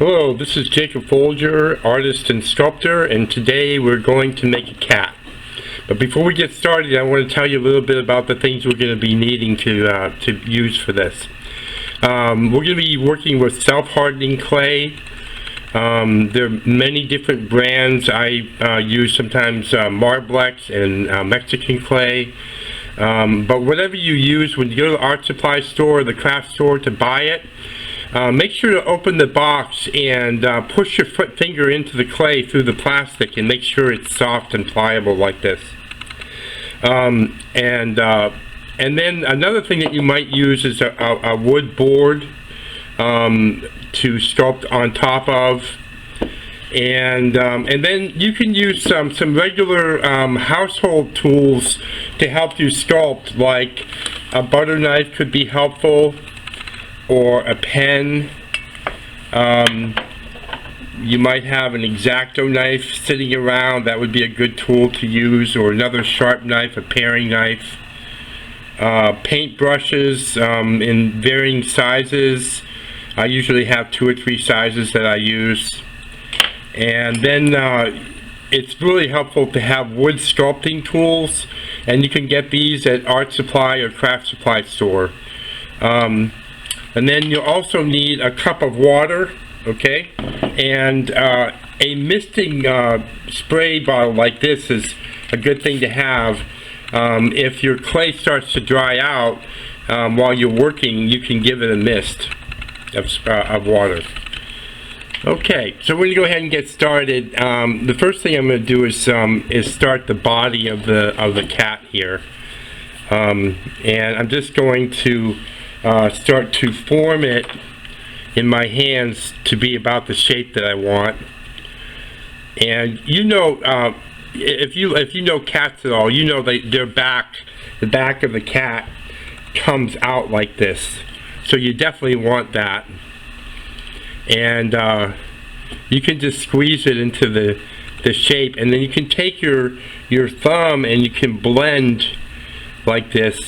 Hello, this is Jacob Folger, artist and sculptor, and today we're going to make a cat. But before we get started, I want to tell you a little bit about the things we're going to be needing to use for this. We're going to be working with self-hardening clay. There are many different brands. I use sometimes Marblex and Mexican clay. But whatever you use, when you go to the art supply store or the craft store to buy it, make sure to open the box and push your finger into the clay through the plastic and make sure it's soft and pliable like this. And then another thing that you might use is a wood board to sculpt on top of. And then you can use some regular household tools to help you sculpt, like a butter knife could be helpful, or a pen. You might have an X-Acto knife sitting around. That would be a good tool to use, or another sharp knife, a paring knife. Paint brushes in varying sizes. I usually have 2 or 3 sizes that I use. And then it's really helpful to have wood sculpting tools, and you can get these at art supply or craft supply store. And then you'll also need a cup of water, okay? And a misting spray bottle like this is a good thing to have. If your clay starts to dry out while you're working, you can give it a mist of water. Okay, so we're going to go ahead and get started. The first thing I'm going to do is start the body of the cat here. And I'm just going to start to form it in my hands to be about the shape that I want. And you know, if you know cats at all, you know the back of the cat comes out like this. So you definitely want that. And you can just squeeze it into the shape, and then you can take your thumb and you can blend like this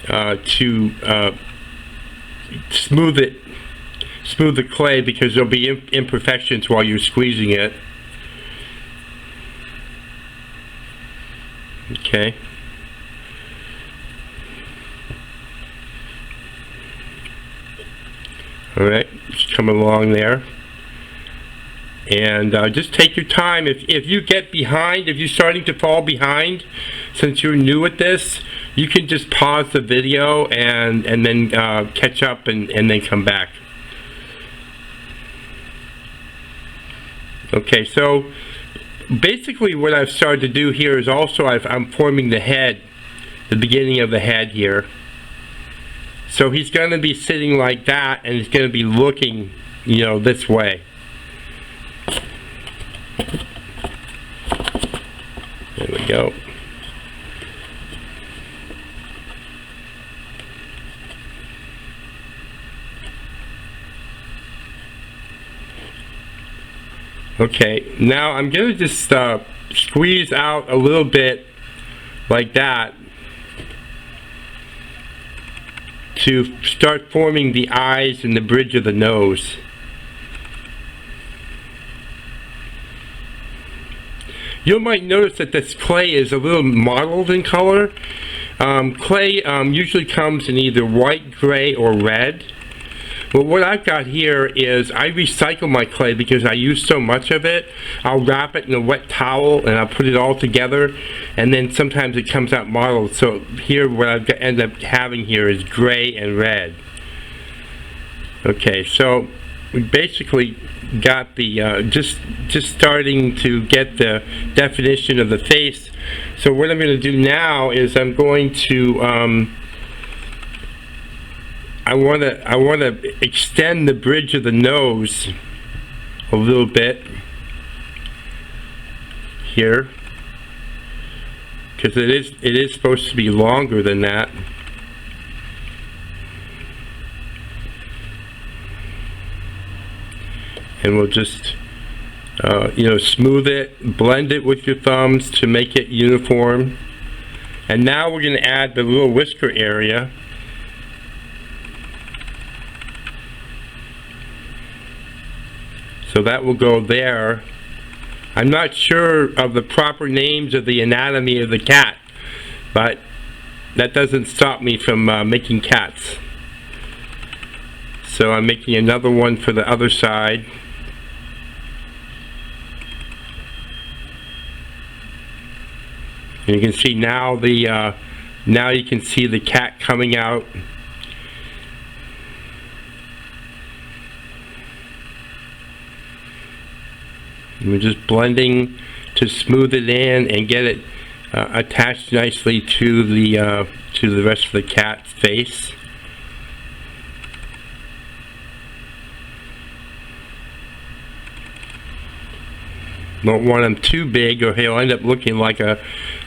to smooth the clay, because there'll be imperfections while you're squeezing it. Okay. Alright, just come along there. And just take your time. If you get behind, if you're starting to fall behind, since you're new at this, you can just pause the video and then catch up and then come back. Okay, so basically what I've started to do here is also I'm forming the head, the beginning of the head here. So he's going to be sitting like that, and he's going to be looking, you know, this way. There we go. Okay, now I'm going to just squeeze out a little bit like that to start forming the eyes and the bridge of the nose. You might notice that this clay is a little mottled in color. Clay usually comes in either white, gray, or red. But what I've got here is I recycle my clay because I use so much of it. I'll wrap it in a wet towel and I'll put it all together, and then sometimes it comes out mottled. So here what I end up having here is gray and red. Okay, so we basically got the just starting to get the definition of the face. So what I'm going to do now is I'm going to I want to extend the bridge of the nose a little bit here, because it is supposed to be longer than that. And we'll just you know, smooth it, blend it with your thumbs to make it uniform. And now we're going to add the little whisker area. So that will go there. I'm not sure of the proper names of the anatomy of the cat, but that doesn't stop me from making cats. So I'm making another one for the other side. And you can see now now you can see the cat coming out. And we're just blending to smooth it in and get it attached nicely to the rest of the cat's face. Don't want him too big, or he'll end up looking like a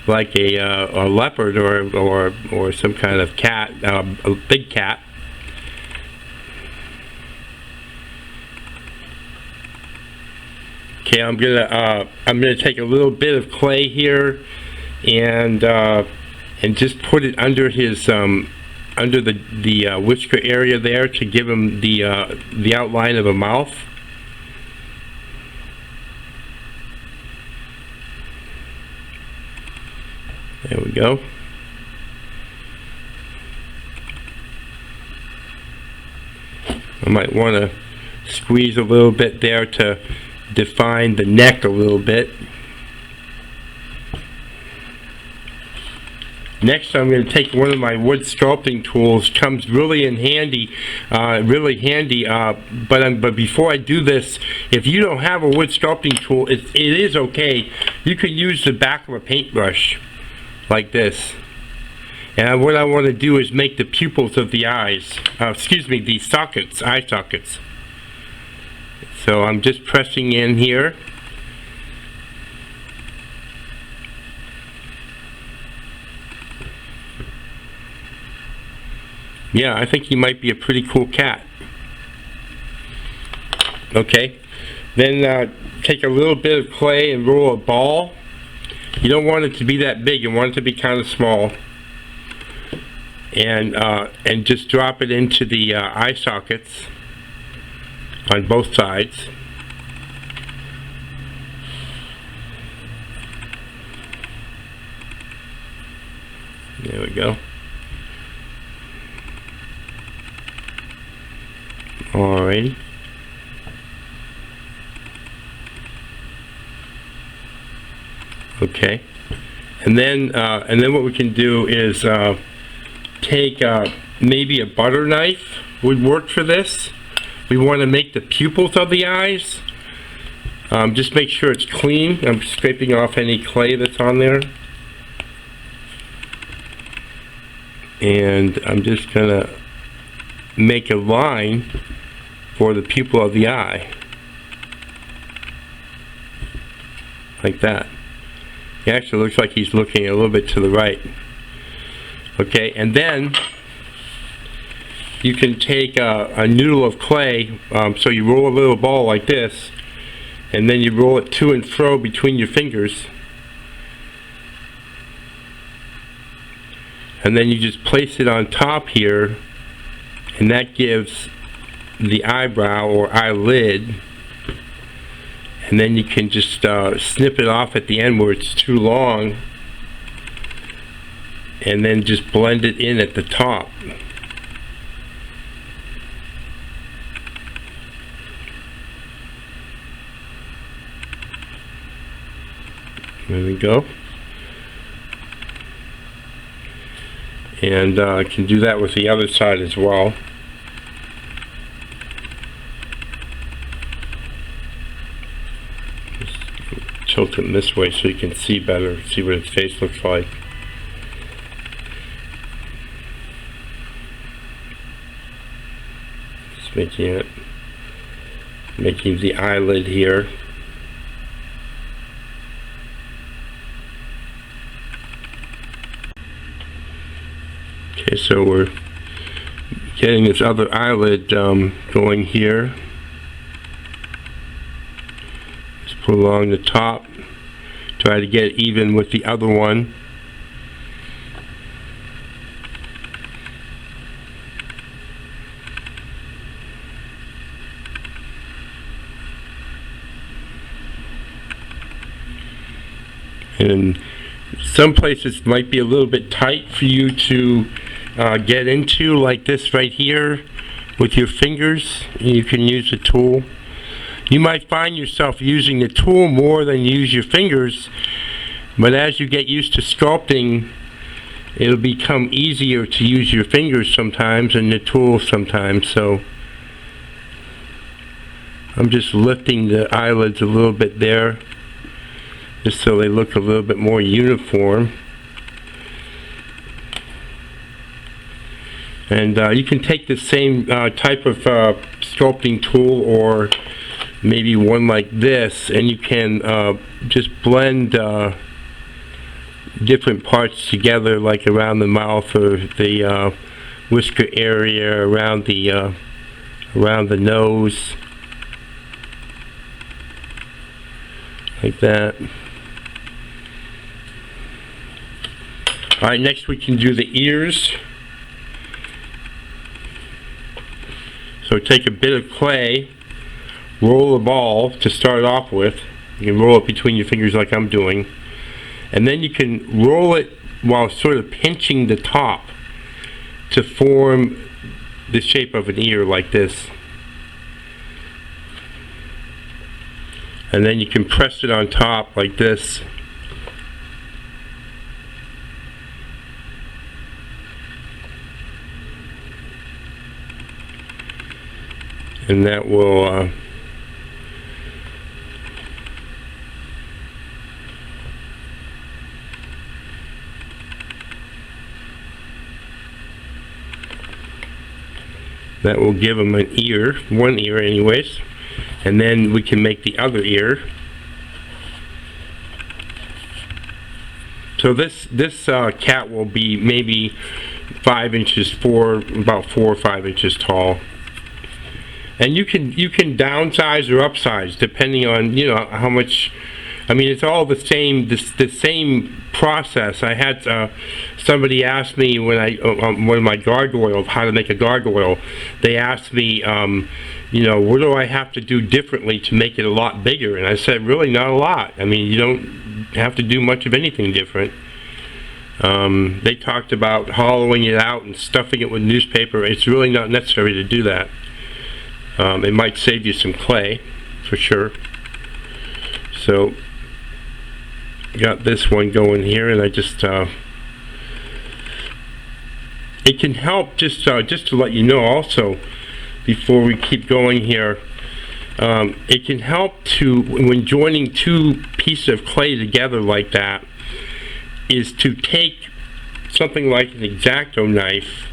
leopard or some kind of cat, a big cat. Okay, I'm gonna take a little bit of clay here and just put it under his under the whisker area there to give him the outline of a mouth. There we go. I might want to squeeze a little bit there to define the neck a little bit. Next, I'm going to take one of my wood sculpting tools. Comes really in handy, but before I do this, if you don't have a wood sculpting tool, it is okay. You can use the back of a paintbrush like this. And what I want to do is make the pupils of the eyes, excuse me, the sockets, eye sockets. So I'm just pressing in here. Yeah, I think he might be a pretty cool cat. Okay, then take a little bit of clay and roll a ball. You don't want it to be that big, you want it to be kind of small. And just drop it into the eye sockets on both sides. There we go. Alrighty. Okay. And then what we can do is take maybe a butter knife would work for this. We want to make the pupils of the eyes. Just make sure it's clean. I'm scraping off any clay that's on there. And I'm just gonna make a line for the pupil of the eye. Like that. He actually looks like he's looking a little bit to the right. Okay, and then you can take a noodle of clay, so you roll a little ball like this, and then you roll it to and fro between your fingers, and then you just place it on top here, and that gives the eyebrow or eyelid. And then you can just snip it off at the end where it's too long, and then just blend it in at the top. There we go. And I can do that with the other side as well. Tilt it this way so you can see better, see what its face looks like. Just making the eyelid here. Okay, so we're getting this other eyelid going here. Put along the top, try to get even with the other one. And some places might be a little bit tight for you to get into, like this right here with your fingers. You can use the tool. You might find yourself using the tool more than you use your fingers, but as you get used to sculpting, it'll become easier to use your fingers sometimes and the tool sometimes. So I'm just lifting the eyelids a little bit there, just so they look a little bit more uniform. And you can take the same type of sculpting tool, or maybe one like this, and you can just blend different parts together, like around the mouth or the whisker area, around the nose, like that. Alright, next we can do the ears. So take a bit of clay, roll a ball to start off with. You can roll it between your fingers like I'm doing. And then you can roll it while sort of pinching the top to form the shape of an ear like this. And then you can press it on top like this. And that will give them an ear, one ear anyways, and then we can make the other ear. So this cat will be maybe 5 inches, about 4 or 5 inches tall. And you can downsize or upsize depending on, you know, how much. I mean, it's all the same process. I had somebody ask me when one of my gargoyles, how to make a gargoyle. They asked me, you know, what do I have to do differently to make it a lot bigger? And I said, really, not a lot. I mean, you don't have to do much of anything different. They talked about hollowing it out and stuffing it with newspaper. It's really not necessary to do that. It might save you some clay, for sure. So, got this one going here, and I just, it can help, just to let you know also, before we keep going here, it can help to, when joining two pieces of clay together like that, is to take something like an X-Acto knife,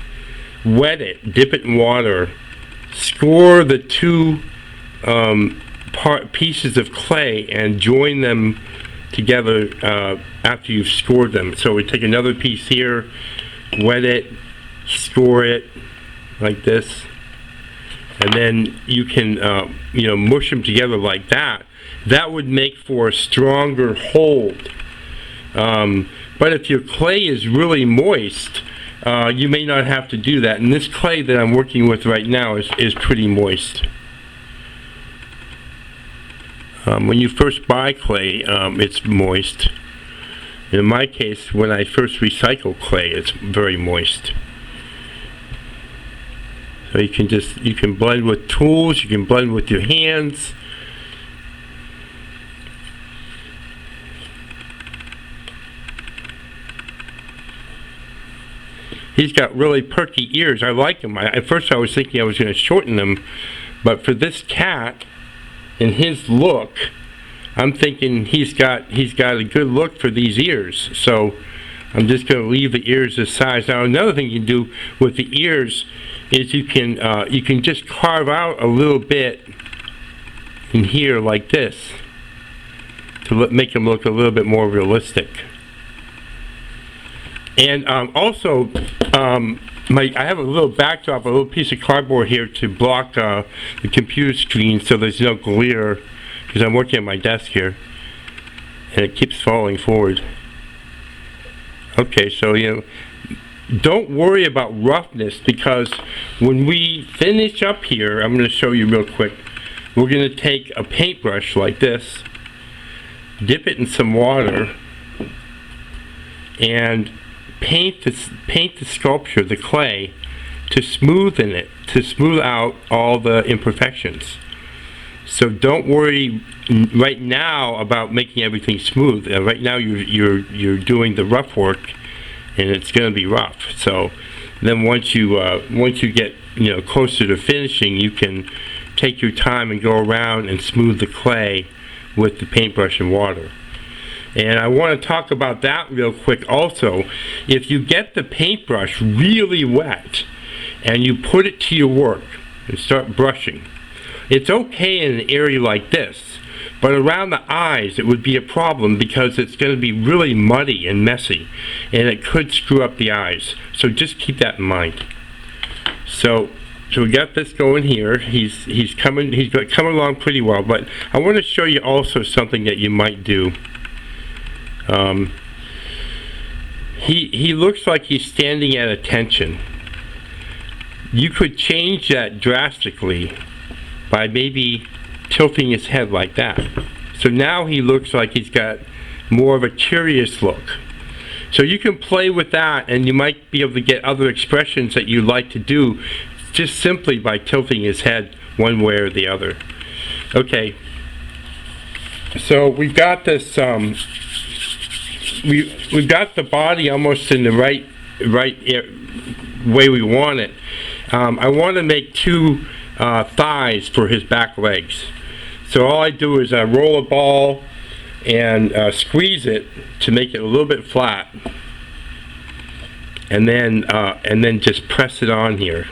wet it, dip it in water, score the two pieces of clay and join them together after you've scored them. So we take another piece here, wet it, score it like this, and then you can you know, mush them together like that. That would make for a stronger hold. But if your clay is really moist, you may not have to do that. And this clay that I'm working with right now is pretty moist. When you first buy clay, it's moist. In my case, when I first recycle clay, it's very moist. So you can blend with tools, you can blend with your hands. He's got really perky ears. I like him. At first I was thinking I was going to shorten them, but for this cat and his look, I'm thinking he's got a good look for these ears. So I'm just going to leave the ears this size. Now another thing you can do with the ears is you can just carve out a little bit in here like this to make them look a little bit more realistic. And also, I have a little backdrop, a little piece of cardboard here to block the computer screen so there's no glare, because I'm working at my desk here, and it keeps falling forward. Okay, so you know, don't worry about roughness, because when we finish up here, I'm going to show you real quick. We're going to take a paintbrush like this, dip it in some water, and paint the sculpture, the clay, to smooth out all the imperfections. So don't worry right now about making everything smooth. Right now you're doing the rough work, and it's going to be rough. So then once you get closer to finishing, you can take your time and go around and smooth the clay with the paintbrush and water. And I want to talk about that real quick also. If you get the paintbrush really wet and you put it to your work and start brushing, it's okay in an area like this, but around the eyes it would be a problem because it's going to be really muddy and messy, and it could screw up the eyes. So just keep that in mind. So we got this going here. He's coming along pretty well, but I want to show you also something that you might do. He looks like he's standing at attention. You could change that drastically by maybe tilting his head like that. So now he looks like he's got more of a curious look. So you can play with that, and you might be able to get other expressions that you like to do just simply by tilting his head one way or the other. Okay, so we've got this we've got the body almost in the right way we want it. I want to make two thighs for his back legs. So all I do is I roll a ball and squeeze it to make it a little bit flat, and then just press it on here.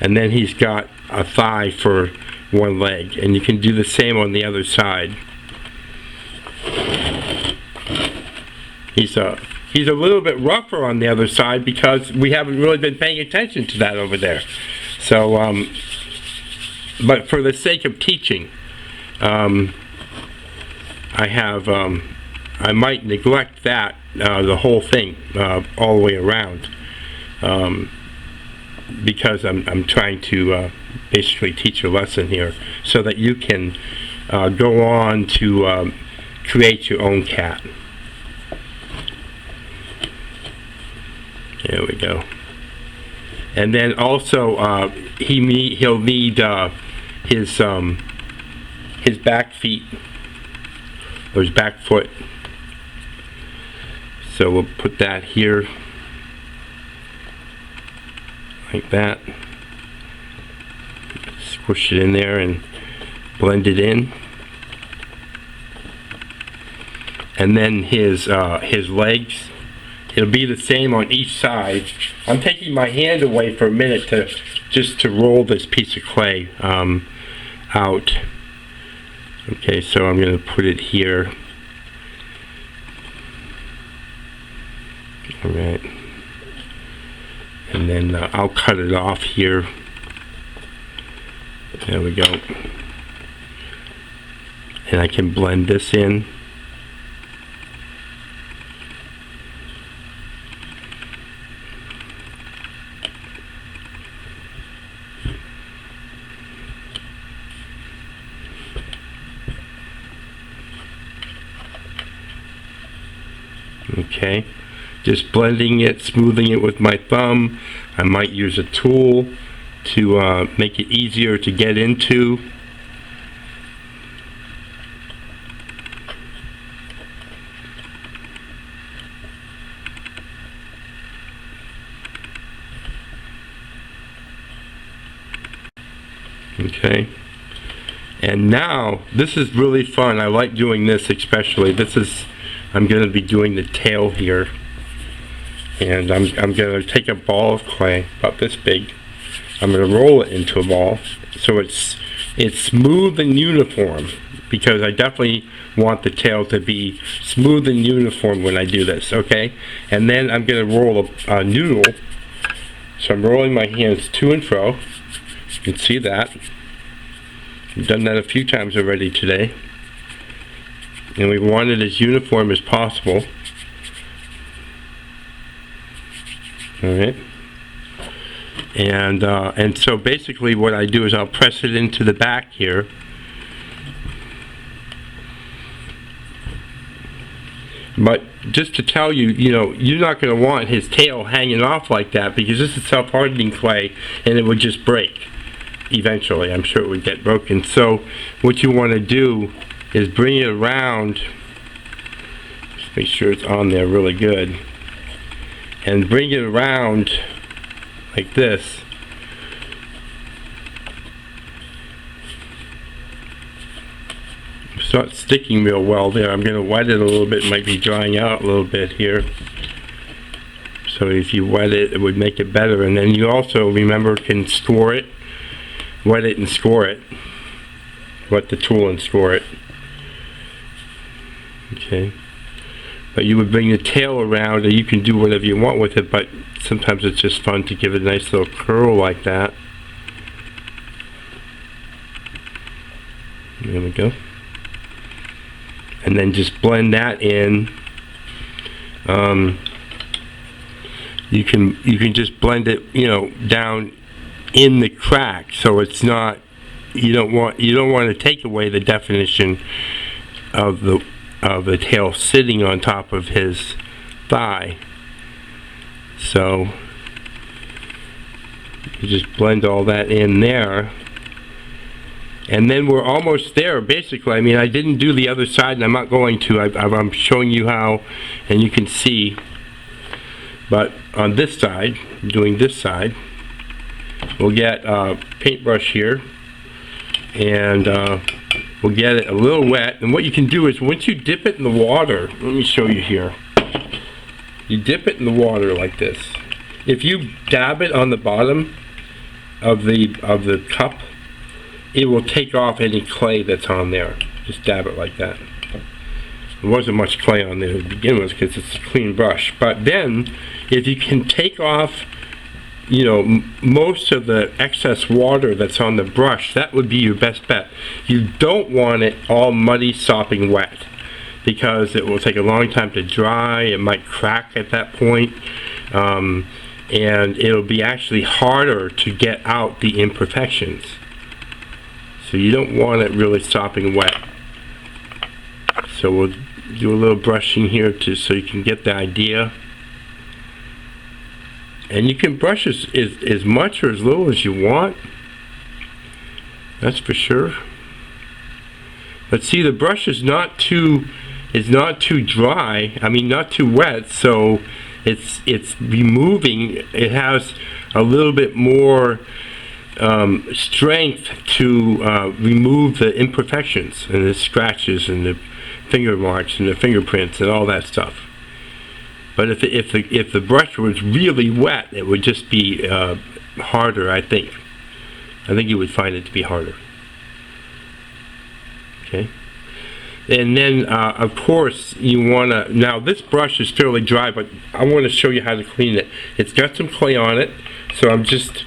And then he's got a thigh for one leg, and you can do the same on the other side. He's a little bit rougher on the other side because we haven't really been paying attention to that over there. So, but for the sake of teaching, I might neglect that the whole thing all the way around, because I'm trying to basically teach a lesson here so that you can go on to create your own cat. There we go. And then also he'll need his back feet, or his back foot. So we'll put that here like that. Squish it in there and blend it in. And then his legs, it'll be the same on each side. I'm taking my hand away for a minute to roll this piece of clay out. Okay, so I'm going to put it here. All right. And then I'll cut it off here. There we go. And I can blend this in. Okay, just blending it, smoothing it with my thumb. I might use a tool to make it easier to get into. Okay, and now this is really fun. I like doing this especially. I'm going to be doing the tail here, and I'm going to take a ball of clay about this big. I'm going to roll it into a ball so it's smooth and uniform, because I definitely want the tail to be smooth and uniform when I do this. Okay, and then I'm going to roll a noodle. So I'm rolling my hands to and fro. You can see that. I've done that a few times already today. And we want it as uniform as possible. All right. And so basically what I do is I'll press it into the back here. But just to tell you, you know, you're not going to want his tail hanging off like that, because this is self-hardening clay and it would just break eventually. I'm sure it would get broken. So what you want to do is bring it around, just make sure it's on there really good, and bring it around like this. It's not sticking real well there. I'm going to wet it a little bit. It might be drying out a little bit here. So if you wet it, it would make it better. And then you also, remember, can score it. Wet it and score it. Wet the tool and score it. Okay. But you would bring the tail around, and you can do whatever you want with it, but sometimes it's just fun to give it a nice little curl like that. There we go. And then just blend that in. You can just blend it, you know, down in the crack, so it's not, you don't want to take away the definition of the tail sitting on top of his thigh. So you just blend all that in there. And then we're almost there, basically. I mean, I didn't do the other side, and I'm not going to. I'm showing you how, and you can see. But on this side, doing this side, we'll get a paintbrush here, and we'll get it a little wet. And what you can do is, once you dip it in the water, let me show you here. You dip it in the water like this. If you dab it on the bottom of the cup, it will take off any clay that's on there. Just dab it like that. There wasn't much clay on there to begin with because it's a clean brush. But then, if you can take off, you know, most of the excess water that's on the brush, that would be your best bet. You don't want it all muddy, sopping wet, because it will take a long time to dry. It might crack at that point, and it'll be actually harder to get out the imperfections. So you don't want it really sopping wet. So we'll do a little brushing here so you can get the idea. And you can brush as much or as little as you want. That's for sure. But see, the brush is not too dry. I mean, not too wet. So it's removing. It has a little bit more strength to remove the imperfections and the scratches and the finger marks and the fingerprints and all that stuff. But if the brush was really wet, it would just be harder, I think. I think you would find it to be harder. Okay. And then, of course, you want to... Now, this brush is fairly dry, but I want to show you how to clean it. It's got some clay on it, so I'm just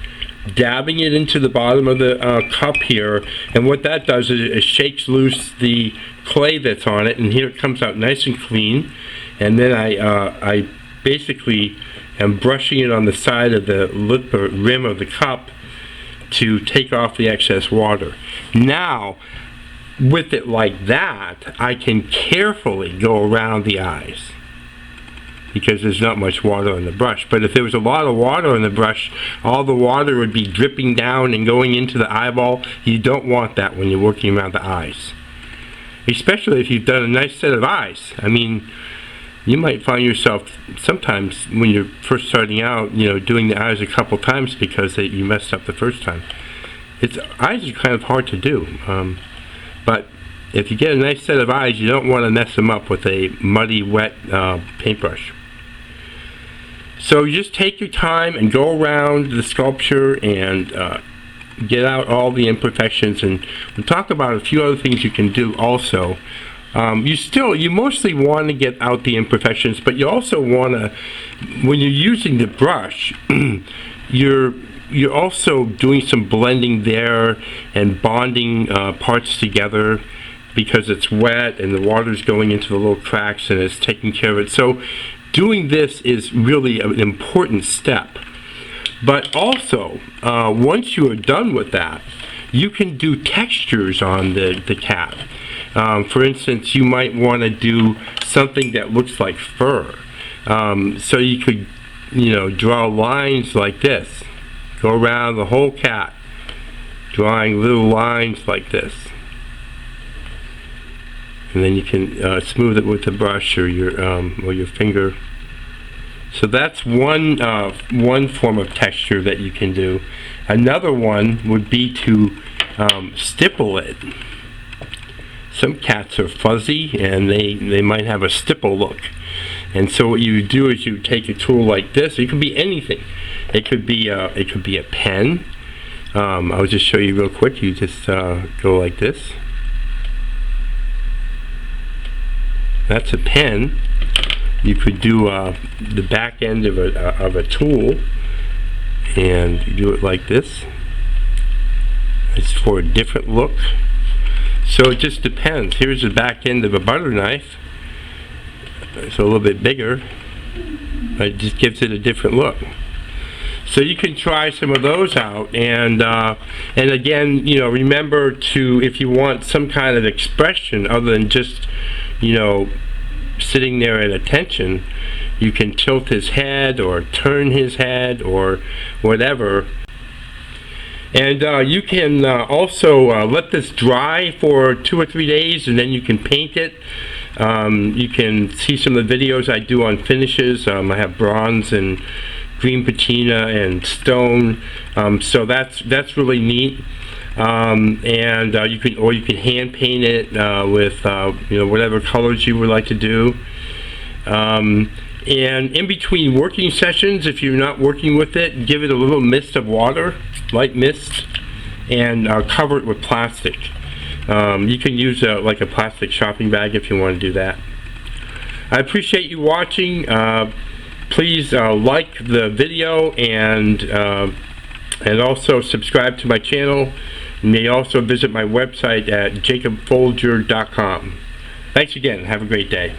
dabbing it into the bottom of the cup here, and what that does is it shakes loose the clay that's on it, and here it comes out nice and clean. And then I basically am brushing it on the side of the lip or rim of the cup to take off the excess water. Now, with it like that, I can carefully go around the eyes, because there's not much water on the brush. But if there was a lot of water on the brush, all the water would be dripping down and going into the eyeball. You don't want that when you're working around the eyes, especially if you've done a nice set of eyes. I mean, you might find yourself sometimes when you're first starting out, you know, doing the eyes a couple times because you messed up the first time. Eyes are kind of hard to do, but if you get a nice set of eyes, you don't want to mess them up with a muddy, wet paintbrush. So you just take your time and go around the sculpture and get out all the imperfections, and we'll talk about a few other things you can do also. You mostly want to get out the imperfections, but you also want to, when you're using the brush, you're also doing some blending there and bonding parts together, because it's wet and the water's going into the little cracks and it's taking care of it. So doing this is really an important step. But also, once you are done with that, you can do textures on the cat. For instance, you might want to do something that looks like fur. So you could, draw lines like this. Go around the whole cat, drawing little lines like this. And then you can smooth it with the brush or your finger. So that's one form of texture that you can do. Another one would be to stipple it. Some cats are fuzzy and they might have a stipple look. And so what you do is you take a tool like this. It could be anything. It could be a pen. I'll just show you real quick. You just go like this. That's a pen. You could do the back end of a tool, and you do it like this. It's for a different look. So it just depends. Here's the back end of a butter knife. It's a little bit bigger, but it just gives it a different look. So you can try some of those out, and again, remember to, if you want some kind of expression other than just, sitting there at attention, you can tilt his head or turn his head or whatever. And you can also let this dry for 2 or 3 days, and then you can paint it. You can see some of the videos I do on finishes. I have bronze and green patina and stone, so that's really neat. And you can hand paint it with whatever colors you would like to do. And in between working sessions, if you're not working with it, give it a little mist of water, light mist, and cover it with plastic. You can use like a plastic shopping bag if you want to do that. I appreciate you watching. Please like the video and also subscribe to my channel. You may also visit my website at jacobfolger.com. Thanks again. Have a great day.